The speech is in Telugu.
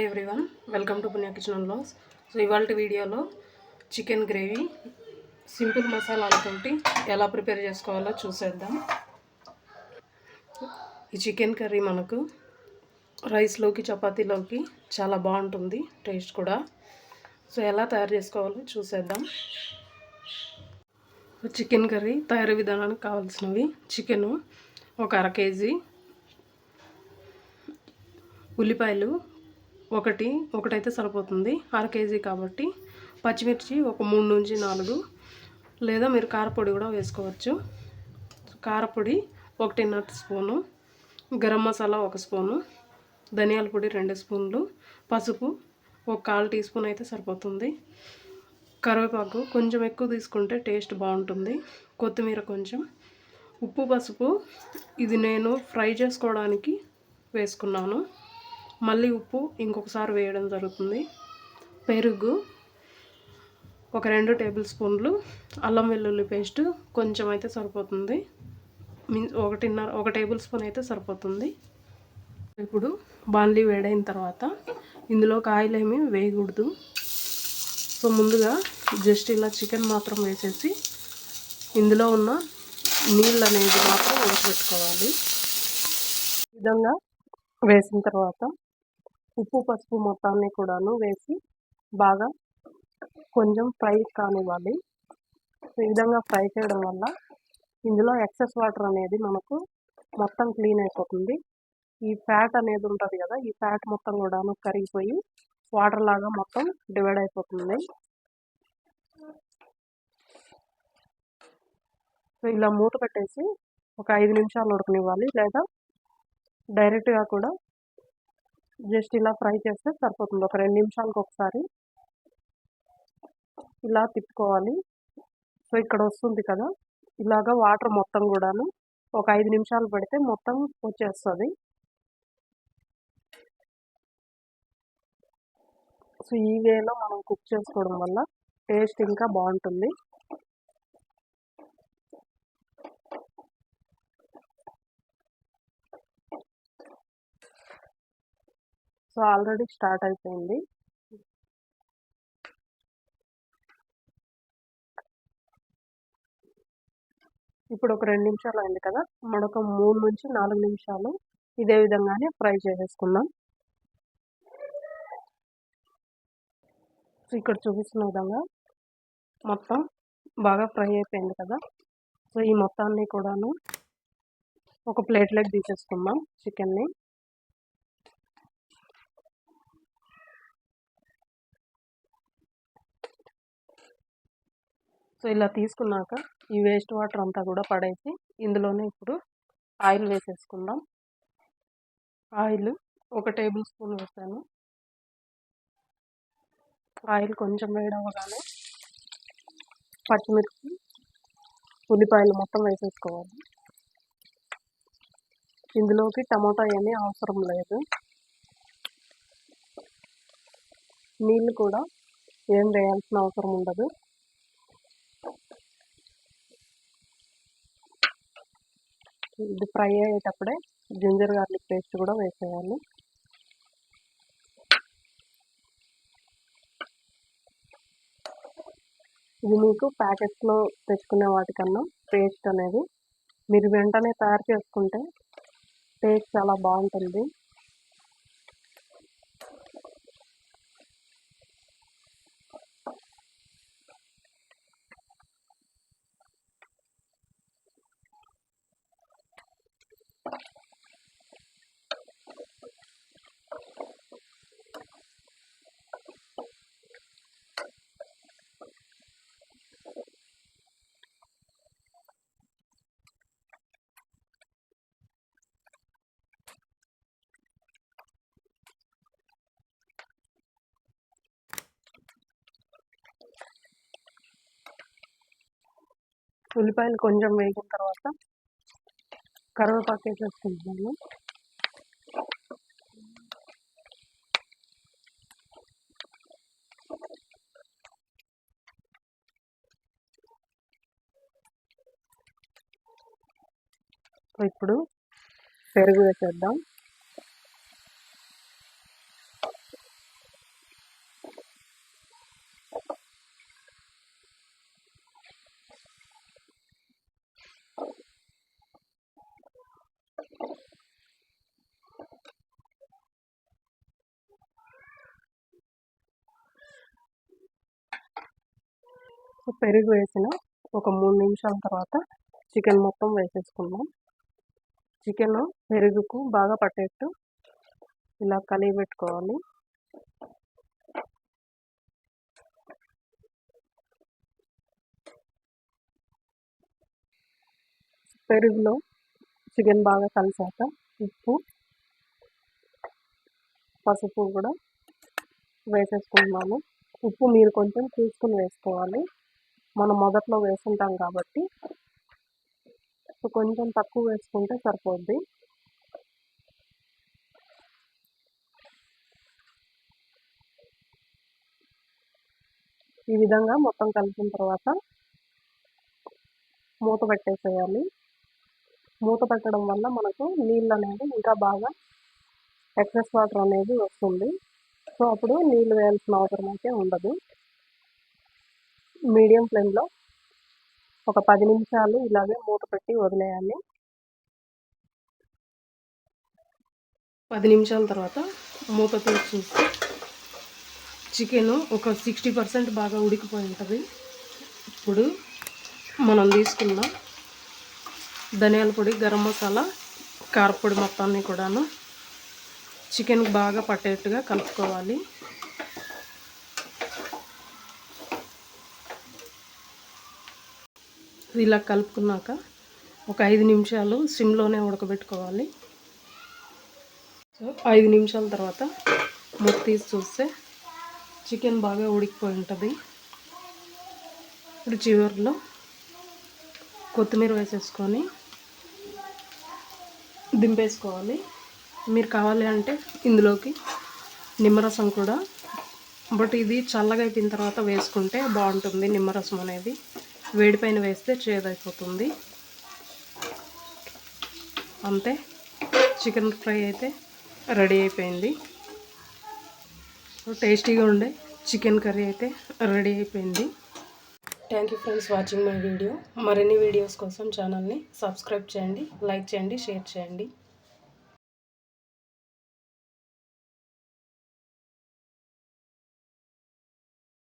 హాయ్ ఎవ్రీవన్, వెల్కమ్ టు పుణ్య కిచెన్ అండ్ బ్లాగ్స్. సో ఇవాళ వీడియోలో చికెన్ గ్రేవీ సింపుల్ మసాలాలతోటి ఎలా ప్రిపేర్ చేసుకోవాలో చూసేద్దాం. ఈ చికెన్ కర్రీ మనకు రైస్లోకి చపాతీలోకి చాలా బాగుంటుంది, టేస్ట్ కూడా. సో ఎలా తయారు చేసుకోవాలో చూసేద్దాం. చికెన్ కర్రీ తయారీ విధానానికి కావాల్సినవి: చికెను ఒక అర కేజీ, ఉల్లిపాయలు ఒకటైతే సరిపోతుంది, అర కేజీ కాబట్టి. పచ్చిమిర్చి ఒక 3 నుంచి 4, లేదా మీరు కారపొడి కూడా వేసుకోవచ్చు. కారపొడి 1.5 స్పూను, గరం మసాలా 1 స్పూను, ధనియాల పొడి 2 స్పూన్లు, పసుపు ఒక 1/4 టీ స్పూన్ అయితే సరిపోతుంది. కరివేపాకు కొంచెం ఎక్కువ తీసుకుంటే టేస్ట్ బాగుంటుంది. కొత్తిమీర కొంచెం, ఉప్పు పసుపు ఇది నేను ఫ్రై చేసుకోవడానికి వేసుకున్నాను, మళ్ళీ ఉప్పు ఇంకొకసారి వేయడం జరుగుతుంది. పెరుగు ఒక 2 టేబుల్ స్పూన్లు, అల్లం వెల్లుల్లి పేస్ట్ కొంచెం అయితే సరిపోతుంది, 1 టేబుల్ స్పూన్ అయితే సరిపోతుంది. ఇప్పుడు బాండ్లీ వేడైన తర్వాత ఇందులోకి ఆయిల్ ఏమీ వేయకూడదు. సో ముందుగా జస్ట్ ఇలా చికెన్ మాత్రం వేసేసి ఇందులో ఉన్న నీళ్ళు అనేది మాత్రం ఉడకబెట్టుకోవాలి. ఈ విధంగా వేసిన తర్వాత ఉప్పు పసుపు మొత్తాన్ని కూడాను వేసి బాగా కొంచెం ఫ్రై కానివ్వాలి. ఈ విధంగా ఫ్రై చేయడం వల్ల ఇందులో ఎక్సెస్ వాటర్ అనేది మనకు మొత్తం క్లీన్ అయిపోతుంది. ఈ ఫ్యాట్ అనేది ఉంటుంది కదా, ఈ ఫ్యాట్ మొత్తం కూడాను కరిగిపోయి వాటర్ లాగా మొత్తం డివైడ్ అయిపోతుంది. సో ఇలా మూత పెట్టేసి ఒక 5 నిమిషాలు ఉడకనివ్వాలి, లేదా డైరెక్ట్గా కూడా జస్ట్ ఇలా ఫ్రై చేస్తే సరిపోతుంది. ఒక 2 నిమిషాలకు ఒకసారి ఇలా తిప్పుకోవాలి. సో ఇక్కడ వస్తుంది కదా, ఇలాగా వాటర్ మొత్తం కూడాను ఒక 5 నిమిషాలు పెడితే మొత్తం వచ్చేస్తుంది. సో ఈ వేలో మనం కుక్ చేసుకోవడం వల్ల టేస్ట్ ఇంకా బాగుంటుంది. సో ఆల్రెడీ స్టార్ట్ అయిపోయింది. ఇప్పుడు ఒక 2 నిమిషాలు అయింది కదా, మరొక 3 నుంచి 4 నిమిషాలు ఇదే విధంగానే ఫ్రై చేసేసుకుందాం. సో ఇక్కడ చూపిస్తున్న విధంగా మొత్తం బాగా ఫ్రై అయిపోయింది కదా. సో ఈ మొత్తాన్ని కూడాను ఒక ప్లేట్లోకి తీసేసుకుందాం చికెన్ని. సో ఇలా తీసుకున్నాక ఈ వేస్ట్ వాటర్ అంతా కూడా పడేసి ఇందులోనే ఇప్పుడు ఆయిల్ వేసేసుకుందాం. ఆయిల్ 1 టేబుల్ స్పూన్ వేసాను. ఆయిల్ కొంచెం వేడవగానే పచ్చిమిర్చి, ఉల్లిపాయలు మొత్తం వేసేసుకోవాలి. ఇందులోకి టమాటా ఏమీ అవసరం లేదు. నీళ్ళు కూడా ఏం వేయాల్సిన అవసరం ఉండదు. ఇది ఫ్రై అయ్యేటప్పుడే జింజర్ గార్లిక్ పేస్ట్ కూడా వేసేయాలి. ఇది మీకు ప్యాకెట్స్లో తెచ్చుకునే వాటికన్నా పేస్ట్ అనేది మీరు వెంటనే తయారు చేసుకుంటే టేస్ట్ చాలా బాగుంటుంది. ఉల్లిపాయలు కొంచెం వేగిన తర్వాత కరివేపాకు వేసేసుకుంటున్నాను. ఇప్పుడు పెరుగు వేసేద్దాం. సో పెరుగు వేసిన ఒక 3 నిమిషాల తర్వాత చికెన్ మొత్తం వేసేసుకుందాం. చికెన్ పెరుగుకు బాగా పట్టేట్టు ఇలా కలిగి పెట్టుకోవాలి. పెరుగులో చికెన్ బాగా కలిసాక ఉప్పు, పసుపు కూడా వేసేసుకుంటున్నాను. ఉప్పు మీరు కొంచెం చూసుకుని వేసుకోవాలి. మనం మొదట్లో వేసుకుంటాం కాబట్టి కొంచెం తక్కువ వేసుకుంటే సరిపోద్ది. ఈ విధంగా మొత్తం కలిపిన తర్వాత మూత పెట్టేసేయాలి. మూత పెట్టడం వల్ల మనకు నీళ్ళు అనేది ఇంకా బాగా ఎక్సెస్ వాటర్ అనేది వస్తుంది. సో అప్పుడు నీళ్ళు వేయాల్సిన అవసరం అయితే ఉండదు. మీడియం ఫ్లేమ్లో ఒక 10 నిమిషాలు ఇలాగే మూత పెట్టి వదిలేయాలి. 10 నిమిషాల తర్వాత మూత తీసి చూస్తే చికెన్ ఒక 60% బాగా ఉడికిపోయి ఉంటుంది. ఇప్పుడు మనం తీసుకున్న ధనియాల పొడి, గరం మసాలా, కారపొడి మొత్తాన్ని కూడాను చికెన్కి బాగా పట్టేట్టుగా కలుపుకోవాలి. ఇలా కలుపుకున్నాక ఒక 5 నిమిషాలు సిమ్లోనే ఉడకబెట్టుకోవాలి. సో 5 నిమిషాల తర్వాత మూత తీసి చూస్తే చికెన్ బాగా ఉడికిపోయి ఉంటుంది. ఇప్పుడు చివరిలో కొత్తిమీర వేసేసుకొని దింపేసుకోవాలి. మీరు కావాలి అంటే ఇందులోకి నిమ్మరసం కూడా, బట్ ఇది చల్లగా అయిపోయిన తర్వాత వేసుకుంటే బాగుంటుంది. నిమ్మరసం అనేది వేడిపైన వేస్తే చేదైపోతుంది. అంతే, చికెన్ ఫ్రై అయితే రెడీ అయిపోయింది. టేస్టీగా ఉండే చికెన్ కర్రీ అయితే రెడీ అయిపోయింది. Thank you friends watching my video. మరిన్ని వీడియోస్ కోసం ఛానల్ని సబ్స్క్రైబ్ చేయండి, లైక్ చేయండి, షేర్ చేయండి.